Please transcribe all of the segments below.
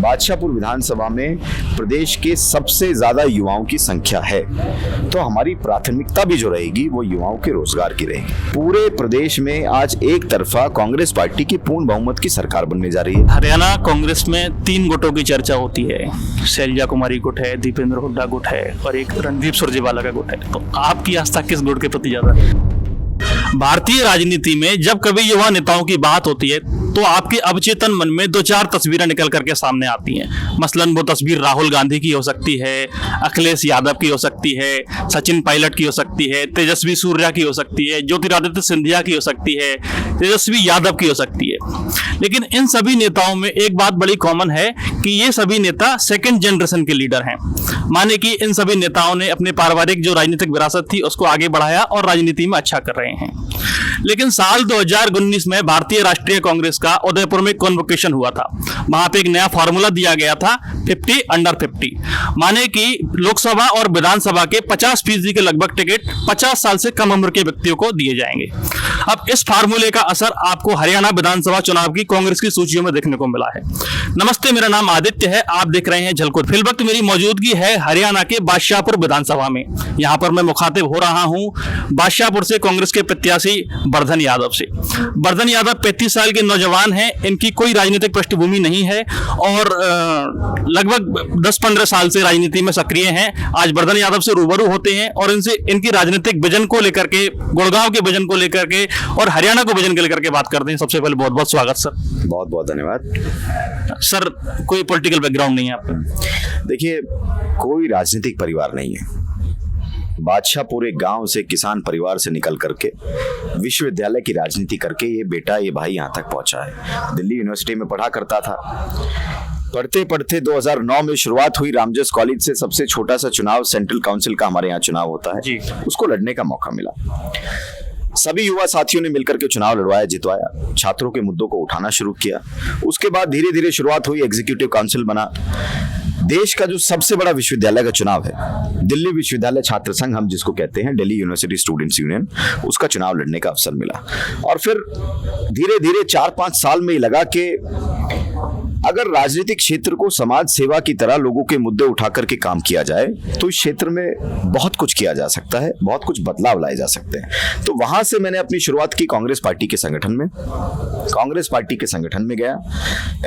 बादशाहपुर विधानसभा में प्रदेश के सबसे ज्यादा युवाओं की संख्या है, तो हमारी प्राथमिकता भी जो रहेगी वो युवाओं के रोजगार की रहेगी। पूरे प्रदेश में आज एक तरफा कांग्रेस पार्टी की पूर्ण बहुमत की सरकार बनने जा रही है। हरियाणा कांग्रेस में 3 गुटों की चर्चा होती है। शैलजा कुमारी गुट है, दीपेंद्र हुड्डा गुट है और एक रणदीप सुरजेवाला का गुट है। तो आपकी आस्था किस गुट के प्रति ज्यादा है? भारतीय राजनीति में जब कभी युवा नेताओं की बात होती है तो आपके अवचेतन मन में 2-4 तस्वीरें निकल करके सामने आती हैं। मसलन वो तस्वीर राहुल गांधी की हो सकती है, अखिलेश यादव की हो सकती है, सचिन पायलट की हो सकती है, तेजस्वी सूर्या की हो सकती है, ज्योतिरादित्य सिंधिया की हो सकती है, तेजस्वी यादव की हो सकती है। लेकिन इन सभी नेताओं में एक बात बड़ी कॉमन है कि ये सभी नेता सेकेंड जनरेशन के लीडर हैं। माने कि इन सभी नेताओं ने अपने पारिवारिक जो राजनीतिक विरासत थी उसको आगे बढ़ाया और राजनीति में अच्छा कर रहे हैं। लेकिन साल 2019 में भारतीय राष्ट्रीय कांग्रेस का उदयपुर में कॉन्वोकेशन हुआ था। वहां पे एक नया फॉर्मूला दिया गया था 50 अंडर 50, माने कि लोकसभा और विधानसभा के 50% के लगभग टिकट 50 साल से कम उम्र के व्यक्तियों को दिए जाएंगे। अब इस फार्मूले का असर आपको हरियाणा विधानसभा चुनाव की कांग्रेस की सूचियों में देखने को मिला है। नमस्ते, मेरा नाम आदित्य है, आप देख रहे हैं झलकोट। फिल वक्त मेरी मौजूदगी है हरियाणा के बादशाहपुर विधानसभा में। यहाँ पर मैं मुखातिब हो रहा हूँ बादशाहपुर से कांग्रेस के प्रत्याशी वर्धन यादव से। वर्धन यादव 35 साल के नौजवान हैं, इनकी कोई राजनीतिक पृष्ठभूमि नहीं है और लगभग 10-15 साल से राजनीति में सक्रिय हैं। आज वर्धन यादव से रूबरू होते हैं और इनसे इनकी राजनीतिक विजन को लेकर के, गुड़गांव के विजन को लेकर के और हरियाणा को विजन को लेकर के बात करते हैं। सबसे पहले बहुत बहुत स्वागत सर। बहुत बहुत धन्यवाद सर। कोई पॉलिटिकल बैकग्राउंड नहीं है आपका? देखिए, कोई राजनीतिक परिवार नहीं है। बादशाहपुर एक गांव से, किसान परिवार से निकल करके विश्वविद्यालय की राजनीति करके ये बेटा, ये भाई यहाँ तक पहुंचा है। दिल्ली यूनिवर्सिटी में पढ़ा करता था। पढ़ते पढ़ते 2009 में शुरुआत हुई। रामजस कॉलेज से सबसे छोटा सा चुनाव सेंट्रल काउंसिल का हमारे यहाँ चुनाव होता है जी, उसको लड़ने का मौका मिला। सभी युवा साथियों ने मिलकर के चुनाव लड़वाया, जितवाया, छात्रों के मुद्दों को उठाना शुरू किया। उसके बाद धीरे धीरे शुरुआत हुई, एग्जीक्यूटिव काउंसिल बना। देश का जो सबसे बड़ा विश्वविद्यालय का चुनाव है, दिल्ली विश्वविद्यालय छात्र संघ हम जिसको कहते हैं, दिल्ली यूनिवर्सिटी स्टूडेंट्स यूनियन, उसका चुनाव लड़ने का अवसर मिला। और फिर धीरे धीरे 4-5 साल में ही लगा कि अगर राजनीतिक क्षेत्र को समाज सेवा की तरह लोगों के मुद्दे उठा करके काम किया जाए तो इस क्षेत्र में बहुत कुछ किया जा सकता है, बहुत कुछ बदलाव लाए जा सकते हैं। तो वहां से मैंने अपनी शुरुआत की कांग्रेस पार्टी के संगठन में। कांग्रेस पार्टी के संगठन में गया।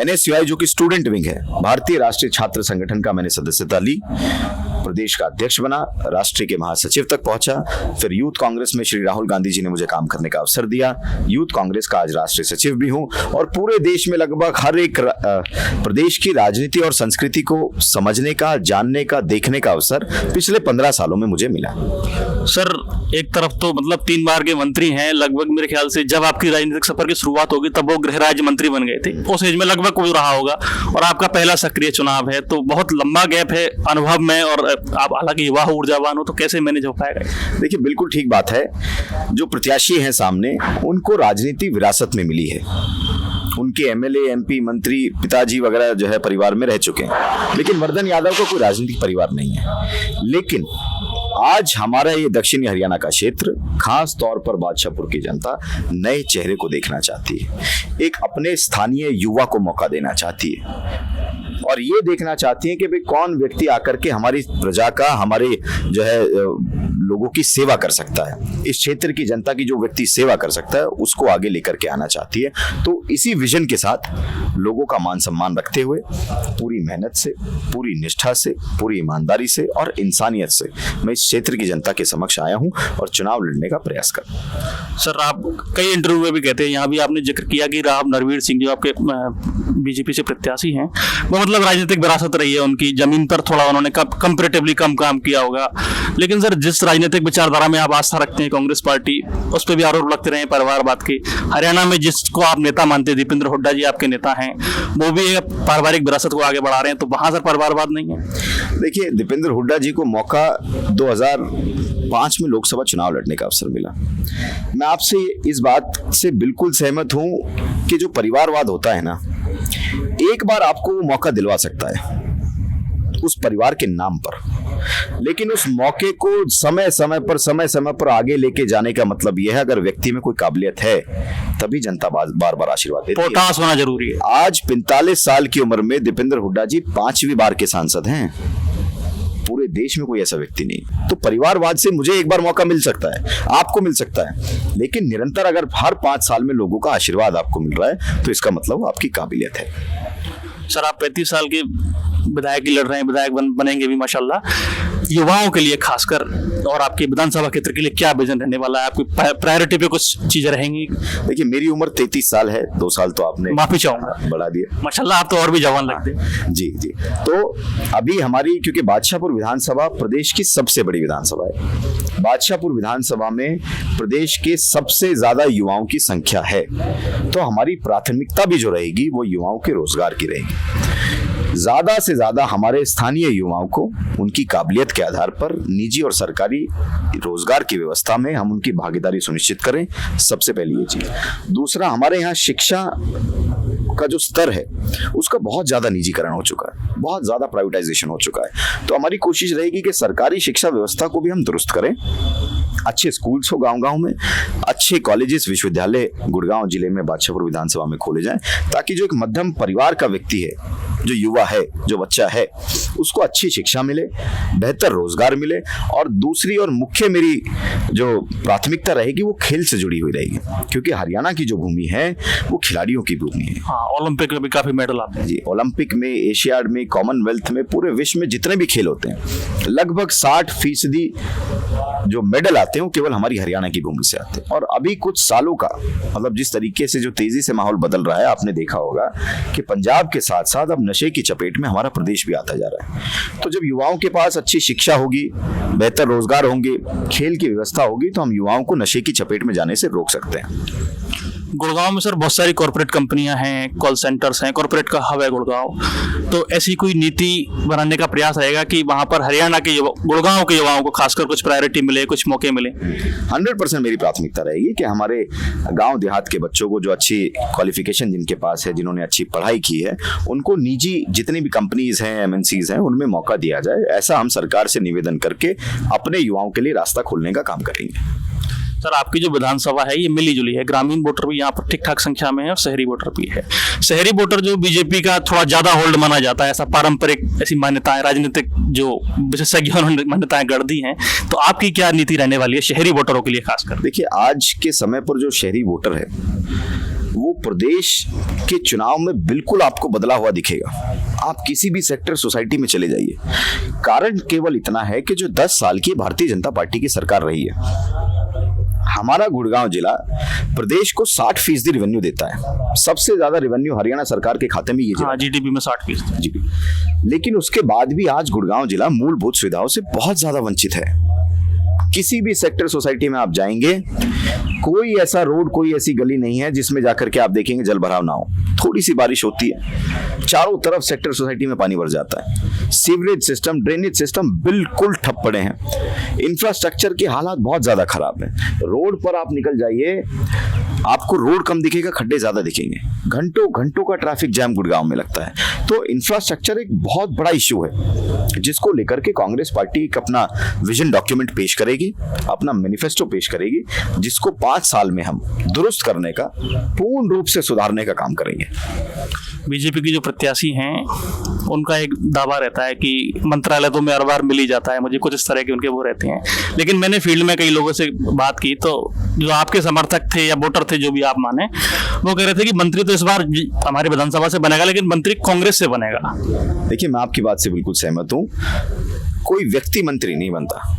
NSUI जो कि स्टूडेंट विंग है, भारतीय राष्ट्रीय छात्र संगठन का, मैंने सदस्यता ली, प्रदेश का अध्यक्ष बना, राष्ट्रीय के महासचिव तक पहुंचा। फिर यूथ कांग्रेस में श्री राहुल गांधी जी ने मुझे काम करने का अवसर दिया। यूथ कांग्रेस का आज राष्ट्रीय सचिव भी हूं और पूरे देश में लगभग हर एक प्रदेश की राजनीति और संस्कृति को समझने का, जानने का, देखने का अवसर पिछले 15 सालों में मुझे मिला। सर, एक तरफ तो मतलब 3 बार के मंत्री हैं। लगभग मेरे ख्याल से जब आपकी राजनीतिक सफर की शुरुआत होगी तब वो गृह राज्य मंत्री बन गए थे, उस एज में लगभग कोई रहा होगा और आपका पहला सक्रिय चुनाव है, तो बहुत लंबा गैप है अनुभव में और आप हालांकि युवा हो, ऊर्जावान हो, तो कैसे मैनेज हो पाएगा? देखिए, बिल्कुल ठीक बात है। जो प्रत्याशी हैं सामने, उनको राजनीति विरासत में मिली है। उनके MLA, MP, मंत्री, पिताजी वगैरह जो है परिवार में रह चुके हैं, लेकिन वर्धन यादव का कोई राजनीतिक परिवार नहीं है। लेकिन आज हमारा ये दक्षिणी हरियाणा का क्षेत्र, खास तौर पर बादशाहपुर की जनता नए चेहरे को देखना चाहती है, एक अपने स्थानीय युवा को मौका देना चाहती है और ये देखना चाहती है कि भाई कौन व्यक्ति आकर के हमारी प्रजा का, हमारे जो है लोगों की सेवा कर सकता है। इस क्षेत्र की जनता की जो व्यक्ति सेवा कर सकता है उसको आगे लेकर के आना चाहती है। तो इसी विजन के साथ लोगों का मान सम्मान रखते हुए, पूरी मेहनत से, पूरी निष्ठा से, पूरी ईमानदारी से और इंसानियत से मैं इस क्षेत्र की जनता के समक्ष आया हूं और चुनाव लड़ने का प्रयास कर। सर, आप कई इंटरव्यू में भी कहते हैं, यहाँ भी आपने जिक्र किया कि राव नरवीर सिंह जो आपके बीजेपी से प्रत्याशी हैं, वो मतलब राजनीतिक विरासत रही है उनकी, जमीन पर थोड़ा उन्होंने कंपैरेटिवली कम काम किया होगा। लेकिन सर, जिस राजनीतिक विचारधारा में आप आस्था रखते हैं कांग्रेस पार्टी, उस पर भी आरोप लगते रहे परिवारवाद के। हरियाणा में जिसको आप नेता मानते हैं, दीपेंद्र हुड्डा जी आपके नेता हैं, वो भी पारिवारिक विरासत को आगे बढ़ा रहे हैं, तो वहां सर परिवारवाद नहीं है? देखिए, दीपेंद्र हुड्डा जी को मौका 2005 में लोकसभा चुनाव लड़ने का अवसर मिला। मैं आपसे इस बात से बिल्कुल सहमत हूं कि जो परिवारवाद होता है ना, एक बार आपको वो मौका दिलवा सकता है उस परिवार के नाम पर, लेकिन उस मौके को समय समय पर आगे लेके जाने का मतलब यह है, अगर व्यक्ति में कोई काबिलियत है तभी जनता बार बार आशीर्वाद देती है। पोटास होना जरूरी है। आज 45 साल की उम्र में दीपेंद्र हुड्डा जी 5वीं बार के सांसद हैं। पूरे देश में कोई ऐसा व्यक्ति नहीं। तो परिवारवाद से मुझे एक बार मौका मिल सकता है, आपको मिल सकता है, लेकिन निरंतर अगर हर 5 साल में लोगों का आशीर्वाद आपको मिल रहा है तो इसका मतलब आपकी काबिलियत है। सर, आप 35 साल के विधायक लड़ रहे हैं, विधायक बनेंगे भी माशाल्लाह। युवाओं के लिए खासकर और आपके विधानसभा क्षेत्र के लिए क्या विजन रहने वाला है? आपकी प्रायोरिटी पे कुछ चीजें रहेंगी? देखिए, मेरी उम्र 33 साल है, 2 साल तो आपने माफी चाहूंगा बढ़ा दिया। माशाल्लाह, आप तो और भी जवान लगते हैं। जी। तो अभी हमारी, क्योंकि बादशाहपुर विधानसभा प्रदेश की सबसे बड़ी विधानसभा है, बादशाहपुर विधानसभा में प्रदेश के सबसे ज्यादा युवाओं की संख्या है, तो हमारी प्राथमिकता भी जो रहेगी वो युवाओं के रोजगार की रहेगी। ज्यादा से ज्यादा हमारे स्थानीय युवाओं को उनकी काबिलियत के आधार पर निजी और सरकारी रोजगार की व्यवस्था में हम उनकी भागीदारी सुनिश्चित करें, सबसे पहली ये चीज। दूसरा, हमारे यहाँ शिक्षा का जो स्तर है उसका बहुत ज्यादा निजीकरण हो चुका है, बहुत ज्यादा प्राइवेटाइजेशन हो चुका है। तो हमारी कोशिश रहेगी कि सरकारी शिक्षा व्यवस्था को भी हम दुरुस्त करें, अच्छे स्कूल्स हो गांव-गांव में, अच्छे कॉलेजेस विश्वविद्यालय गुड़गांव जिले में बादशाहपुर विधानसभा में खोले जाएं, ताकि जो एक मध्यम परिवार का व्यक्ति है, जो युवा है, जो बच्चा है, उसको अच्छी शिक्षा मिले, बेहतर रोजगार मिले। और दूसरी और मुख्य मेरी जो प्राथमिकता रहेगी वो खेल से जुड़ी हुई रहेगी, क्योंकि हरियाणा की जो भूमि है वो खिलाड़ियों की भूमि है। हाँ, ओलंपिक में भी काफी मेडल आते हैं। जी, ओलंपिक में, एशियाड में, कॉमनवेल्थ में, पूरे विश्व में जितने भी खेल होते हैं, लगभग 60% जो मेडल आते हैं वो केवल हमारी हरियाणा की भूमि से आते हैं। और अभी कुछ सालों का मतलब जिस तरीके से जो तेजी से माहौल बदल रहा है, आपने देखा होगा कि पंजाब के साथ साथ अब नशे की चपेट में हमारा प्रदेश भी आता जा रहा है। तो जब युवाओं के पास अच्छी शिक्षा होगी, बेहतर रोजगार होंगे, खेल की व्यवस्था होगी, तो हम युवाओं को नशे की चपेट में जाने से रोक सकते हैं। गुड़गांव में सर बहुत सारी कॉर्पोरेट कंपनियां हैं, कॉल सेंटर्स हैं, कॉर्पोरेट का हब है गुड़गांव। तो ऐसी कोई नीति बनाने का प्रयास रहेगा कि वहां पर हरियाणा के गुड़गांव के युवाओं को खासकर कुछ प्रायोरिटी मिले, कुछ मौके मिले? 100% मेरी प्राथमिकता रहेगी कि हमारे गांव देहात के बच्चों को, जो अच्छी क्वालिफिकेशन जिनके पास है, जिन्होंने अच्छी पढ़ाई की है, उनको निजी जितनी भी कंपनीज हैं, MNCs हैं, उनमें मौका दिया जाए। ऐसा हम सरकार से निवेदन करके अपने युवाओं के लिए रास्ता खोलने का काम करेंगे। सर, आपकी जो विधानसभा है ये मिली जुली है, ग्रामीण वोटर भी यहाँ पर ठीक ठाक संख्या में है और शहरी वोटर भी है। शहरी वोटर जो बीजेपी का थोड़ा ज्यादा होल्ड माना जाता है, ऐसा पारंपरिक ऐसी मान्यताएं, राजनीतिक जो विशेषज्ञों ने मान्यताएं गढ़ दी हैं, तो आपकी क्या नीति रहने वाली है शहरी वोटरों के लिए खासकर? देखिए, आज के समय पर जो शहरी वोटर है वो प्रदेश के चुनाव में बिल्कुल आपको बदला हुआ दिखेगा। आप किसी भी सेक्टर सोसाइटी में चले जाइए, कारण केवल इतना है कि जो 10 साल की भारतीय जनता पार्टी की सरकार रही है, हमारा गुड़गांव जिला प्रदेश को 60% रेवेन्यू देता है। सबसे ज्यादा रेवेन्यू हरियाणा सरकार के खाते में ये जिला, GDP में 60%। जी, लेकिन उसके बाद भी आज गुड़गांव जिला मूलभूत सुविधाओं से बहुत ज्यादा वंचित है। किसी भी सेक्टर सोसाइटी में आप जाएंगे, कोई ऐसा रोड, कोई ऐसी गली नहीं है जिसमें जाकर के आप देखेंगे जल भराव ना हो। थोड़ी सी बारिश होती है, चारों तरफ सेक्टर सोसाइटी में पानी भर जाता है। सीवरेज सिस्टम, ड्रेनेज सिस्टम बिल्कुल ठप पड़े हैं। इंफ्रास्ट्रक्चर की हालात बहुत ज्यादा खराब है। रोड पर आप निकल जाइए, आपको रोड कम दिखेगा, खड्डे ज्यादा दिखेंगे। घंटों घंटों का ट्रैफिक जैम गुड़गांव में लगता है। तो इंफ्रास्ट्रक्चर एक बहुत बड़ा इश्यू है, जिसको लेकर के कांग्रेस पार्टी एक अपना विजन डॉक्यूमेंट पेश करेगी, अपना मैनिफेस्टो पेश करेगी, जिसको 5 साल में हम दुरुस्त करने का, पूर्ण रूप से सुधारने का काम करेंगे। बीजेपी की जो प्रत्याशी हैं उनका एक दावा रहता है कि मंत्रालय तो में हर बार मिल ही जाता है, मुझे कुछ इस तरह के उनके वो रहते हैं। लेकिन मैंने फील्ड में कई लोगों से बात की, तो जो आपके समर्थक थे या वोटर थे, जो भी आप माने, वो कह रहे थे कि मंत्री तो इस बार हमारी विधानसभा से बनेगा, लेकिन मंत्री कांग्रेस से बनेगा। देखिए, मैं आपकी बात से बिल्कुल सहमत हूँ। कोई व्यक्ति मंत्री नहीं बनता।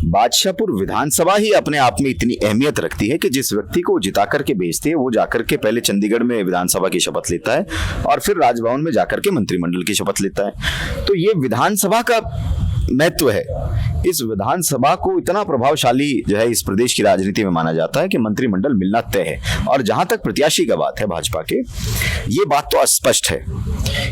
बादशाहपुर विधानसभा ही अपने आप में इतनी अहमियत रखती है कि जिस व्यक्ति को जिता करके भेजती है, वो जाकर के पहले चंडीगढ़ में विधानसभा की शपथ लेता है और फिर राजभवन में जाकर के मंत्रिमंडल की शपथ लेता है। तो ये विधानसभा का महत्व है। इस विधानसभा को इतना प्रभावशाली जो है इस प्रदेश की राजनीति में माना जाता है कि मंत्रिमंडल मिलना तय है। और जहां तक प्रत्याशी का बात है भाजपा के, ये बात तो स्पष्ट है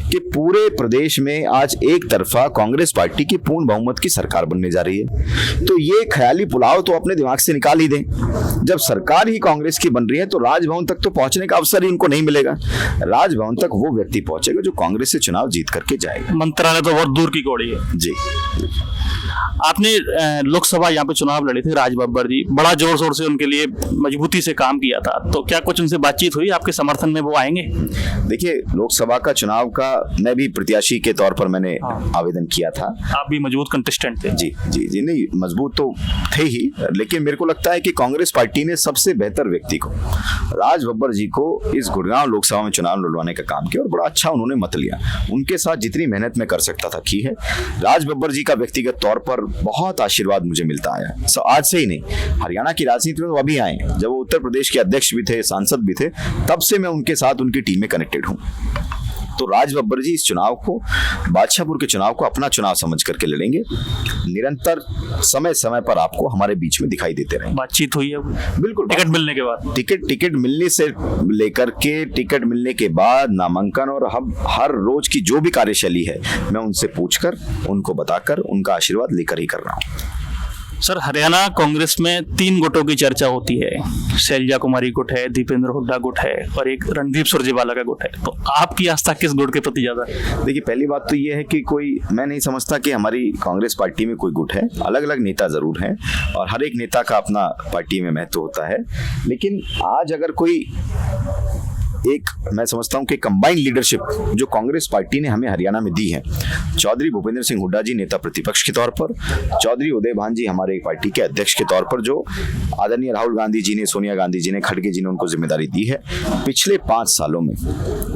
कि पूरे प्रदेश में आज एक तरफा कांग्रेस पार्टी की पूर्ण बहुमत की सरकार बनने जा रही है। तो ये ख्याली पुलाव तो अपने दिमाग से निकाल ही दें। जब सरकार ही कांग्रेस की बन रही है तो राजभवन तक तो पहुंचने का अवसर ही उनको नहीं मिलेगा। राजभवन तक वो व्यक्ति पहुंचेगा जो कांग्रेस से चुनाव जीत करके जाएगा। मंत्रालय तो बहुत दूर की कौड़ी है। जी। आपने लोकसभा यहाँ पे चुनाव लड़े थे, राज बब्बर जी बड़ा जोर शोर से उनके लिए मजबूती से काम किया था, तो क्या कुछ उनसे बातचीत हुई आपके समर्थन में, वो आएंगे? देखिए, लोकसभा का चुनाव का मैं भी प्रत्याशी के तौर पर मैंने आवेदन किया था। आप भी मजबूत कंटेस्टेंट थे? जी जी जी, नहीं मजबूत तो थे ही, लेकिन मेरे को लगता है कि कांग्रेस पार्टी ने सबसे बेहतर व्यक्ति को, राज बब्बर जी को, इस गुड़गांव लोकसभा में चुनाव लड़वाने का काम किया और बड़ा अच्छा उन्होंने मत लिया। उनके साथ जितनी मेहनत मैं कर सकता था की है। राज बब्बर जी का व्यक्तिगत तौर पर बहुत आशीर्वाद मुझे मिलता आया। आज से ही नहीं, हरियाणा की राजनीति में तो अभी आए, जब वो उत्तर प्रदेश के अध्यक्ष भी थे, सांसद भी थे, तब से मैं उनके साथ, उनकी टीम में कनेक्टेड हूँ। तो राज बब्बर जी इस चुनाव को, बादशाहपुर के चुनाव को अपना चुनाव समझ करके लड़ेंगे। निरंतर समय समय पर आपको हमारे बीच में दिखाई देते रहेंगे। बातचीत हुई है? बिल्कुल। टिकट मिलने के बाद? टिकट मिलने से लेकर के टिकट मिलने के बाद, नामांकन और हम हर रोज की जो भी कार्यशैली है, मैं उनसे पूछकर, उनको बताकर, उनका आशीर्वाद लेकर ही कर रहा हूँ। सर, हरियाणा कांग्रेस में 3 गुटों की चर्चा होती है। शैलजा कुमारी गुट है, दीपेंद्र हुड्डा गुट है और एक रणदीप सुरजेवाला का गुट है। तो आपकी आस्था किस गुट के प्रति ज्यादा है? देखिए, पहली बात तो ये है कि मैं नहीं समझता कि हमारी कांग्रेस पार्टी में कोई गुट है। अलग अलग नेता जरूर हैं और हर एक नेता का अपना पार्टी में महत्व होता है, लेकिन आज अगर कोई एक, मैं समझता हूं कि कंबाइंड लीडरशिप जो कांग्रेस पार्टी ने हमें हरियाणा में दी है, चौधरी भूपेंद्र सिंह हुड्डा जी नेता प्रतिपक्ष के तौर पर, चौधरी उदय भान जी हमारे पार्टी के अध्यक्ष के तौर पर, जो आदरणीय राहुल गांधी जी ने, सोनिया गांधी जी ने, खड़गे जी ने उनको जिम्मेदारी दी है, पिछले 5 सालों में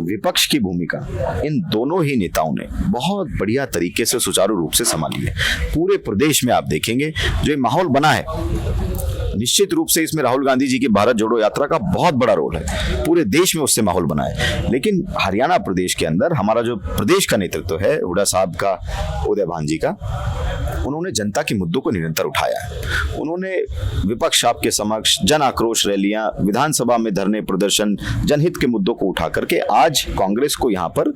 विपक्ष की भूमिका इन दोनों ही नेताओं ने बहुत बढ़िया तरीके से सुचारू रूप से संभाली है। पूरे प्रदेश में आप देखेंगे जो ये माहौल बना है, निश्चित रूप से इसमें राहुल गांधी जी की भारत जोड़ो यात्रा का बहुत बड़ा रोल है। पूरे देश में उससे माहौल बना है, लेकिन हरियाणा प्रदेश के अंदर हमारा जो प्रदेश का नेतृत्व है, हुड्डा साहब का, उदय भान जी का, उन्होंने जनता के मुद्दों को निरंतर उठाया है। उन्होंने विपक्ष आपके समक्ष जन आक्रोश रैलियां, विधानसभा में धरने प्रदर्शन, जनहित के मुद्दों को उठा करके आज कांग्रेस को यहाँ पर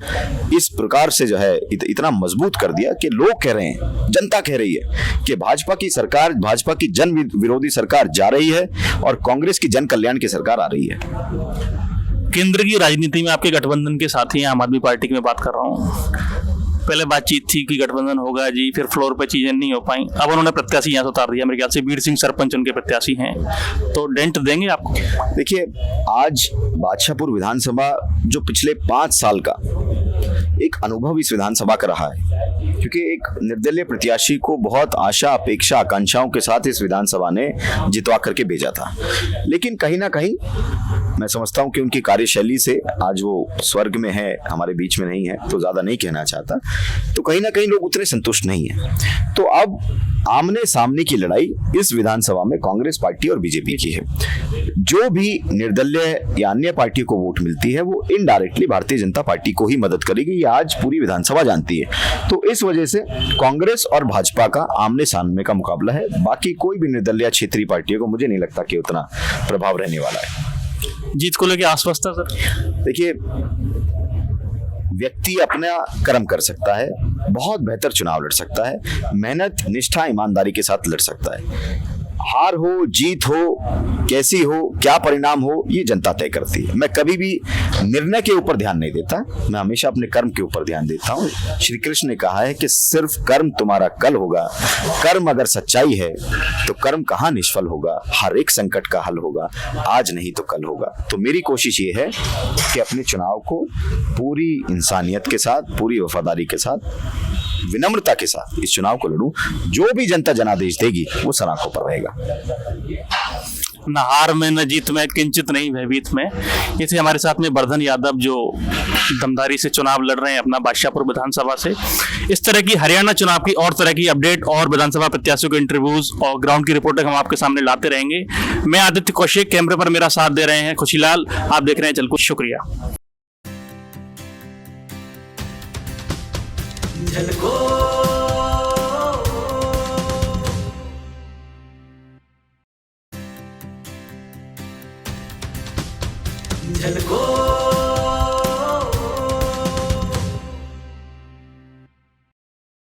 इस प्रकार से जो है इतना मजबूत कर दिया कि लोग कह रहे हैं, जनता कह रही है कि भाजपा की सरकार, भाजपा की जन विरोधी सरकार जा रही है और कांग्रेस की जन कल्याण की सरकार आ रही है। केंद्र की राजनीति में आपके गठबंधन के साथी हैं, आम आदमी पार्टी की मैं बात कर रहा हूँ। पहले बातचीत थी कि गठबंधन होगा जी, फिर फ्लोर पे चीजें नहीं हो पाई, अब उन्होंने प्रत्याशी यहाँ से उतार दिया। मेरे ख्याल से वीर सिंह सरपंच उनके प्रत्याशी हैं, तो डेंट देंगे आपको? देखिए, आज बादशाहपुर विधानसभा जो पिछले 5 साल का एक अनुभव इस विधानसभा का रहा है, क्योंकि एक निर्दलीय प्रत्याशी को बहुत आशा, अपेक्षा, आकांक्षाओं के साथ इस विधानसभा ने जितवा करके भेजा था, लेकिन कहीं ना कहीं मैं समझता हूं कि उनकी कार्यशैली से आज वो स्वर्ग में है, हमारे बीच में नहीं है, तो ज्यादा नहीं कहना चाहता, तो कहीं ना कहीं लोग उतने संतुष्ट नहीं है। तो अब आमने सामने की लड़ाई इस विधानसभा में कांग्रेस पार्टी और बीजेपी की है। जो भी निर्दलीय या अन्य पार्टी को वोट मिलती है, वो इनडायरेक्टली भारतीय जनता पार्टी को ही मदद करेगी, ये आज पूरी विधानसभा जानती है। तो इस वजह से कांग्रेस और भाजपा का आमने सामने का मुकाबला है। बाकी कोई भी निर्दलीय क्षेत्रीय पार्टियों को मुझे नहीं लगता कि उतना प्रभाव रहने वाला है। जीत को लेकर आश्वस्त है सर? देखिए, व्यक्ति अपना कर्म कर सकता है, बहुत बेहतर चुनाव लड़ सकता है, मेहनत, निष्ठा, ईमानदारी के साथ लड़ सकता है। हार हो, जीत हो, कैसी हो, क्या परिणाम हो, ये जनता तय करती है। मैं कभी भी निर्णय के ऊपर ध्यान नहीं देता, मैं हमेशा अपने कर्म के ऊपर ध्यान देता हूँ। श्री कृष्ण ने कहा है कि सिर्फ कर्म तुम्हारा कल होगा। कर्म अगर सच्चाई है तो कर्म कहाँ निष्फल होगा, हर एक संकट का हल होगा, आज नहीं तो कल होगा। तो मेरी कोशिश ये है कि अपने चुनाव को पूरी इंसानियत के साथ, पूरी वफादारी के साथ, विनम्रता के साथ इस चुनाव को लड़ूं। जो भी जनता जनादेश देगी वो सराखों पर रहेगा। न हार में, न जीत में, किंचित नहीं भयभीत में। ये थे हमारे साथ में वर्धन यादव, जो दमदारी से चुनाव लड़ रहे हैं अपना बादशाहपुर विधानसभा से। इस तरह की हरियाणा चुनाव की और तरह की अपडेट और विधानसभा प्रत्याशियों के इंटरव्यूज और ग्राउंड की रिपोर्टिंग हम आपके सामने लाते रहेंगे। मैं आदित्य कौशिक, कैमरे पर मेरा साथ दे रहे हैं खुशीलाल। आप देख रहे हैं चलको। शुक्रिया। झलको